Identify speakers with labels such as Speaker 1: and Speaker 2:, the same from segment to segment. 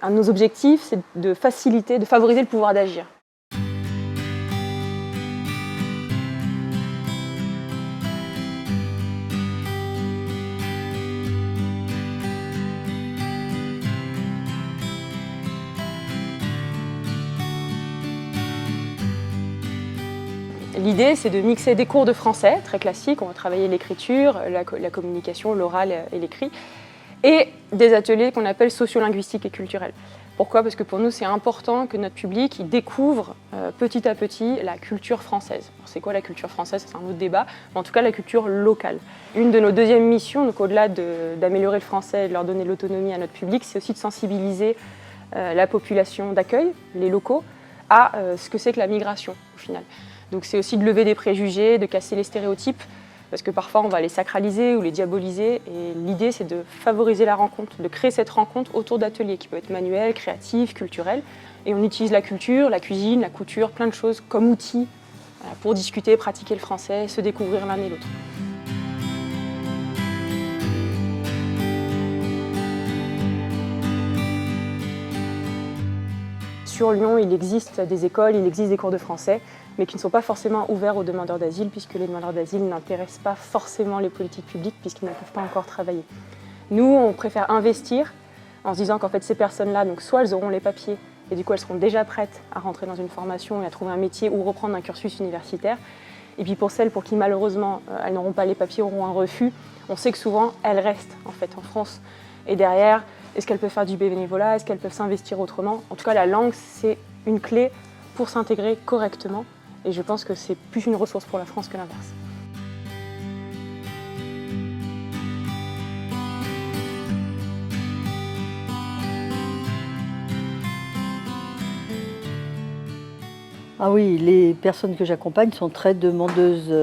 Speaker 1: Un de nos objectifs, c'est de faciliter, de favoriser le pouvoir d'agir. L'idée, c'est de mixer des cours de français, très classiques, on va travailler l'écriture, la communication, l'oral et l'écrit, et des ateliers qu'on appelle sociolinguistiques et culturels. Pourquoi? Parce que pour nous, c'est important que notre public découvre petit à petit la culture française. C'est quoi la culture française? C'est un autre débat, mais en tout cas la culture locale. Une de nos deuxièmes missions, donc au-delà d'améliorer le français et de leur donner l'autonomie à notre public, c'est aussi de sensibiliser la population d'accueil, les locaux, à ce que c'est que la migration au final. Donc c'est aussi de lever des préjugés, de casser les stéréotypes, parce que parfois on va les sacraliser ou les diaboliser. Et l'idée, c'est de favoriser la rencontre, de créer cette rencontre autour d'ateliers qui peuvent être manuels, créatifs, culturels. Et on utilise la culture, la cuisine, la couture, plein de choses comme outils pour discuter, pratiquer le français, se découvrir l'un et l'autre. Sur Lyon, il existe des écoles, il existe des cours de français, mais qui ne sont pas forcément ouverts aux demandeurs d'asile, puisque les demandeurs d'asile n'intéressent pas forcément les politiques publiques, puisqu'ils ne peuvent pas encore travailler. Nous, on préfère investir en se disant qu'en fait, ces personnes-là, donc soit elles auront les papiers, et du coup, elles seront déjà prêtes à rentrer dans une formation et à trouver un métier ou reprendre un cursus universitaire. Et puis pour celles pour qui, malheureusement, elles n'auront pas les papiers, auront un refus, on sait que souvent, elles restent en fait en France. Et derrière, est-ce qu'elles peuvent faire du bénévolat? Est-ce qu'elles peuvent s'investir autrement? En tout cas, la langue, c'est une clé pour s'intégrer correctement. Et je pense que c'est plus une ressource pour la France que l'inverse.
Speaker 2: Ah oui, les personnes que j'accompagne sont très demandeuses.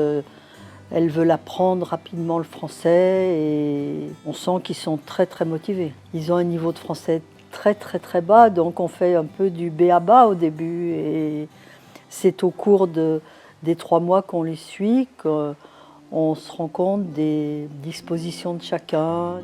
Speaker 2: Elles veulent apprendre rapidement le français et on sent qu'ils sont très très motivés. Ils ont un niveau de français très très très bas, donc on fait un peu du b.a.-ba au début et c'est au cours des 3 mois qu'on les suit qu'on se rend compte des dispositions de chacun.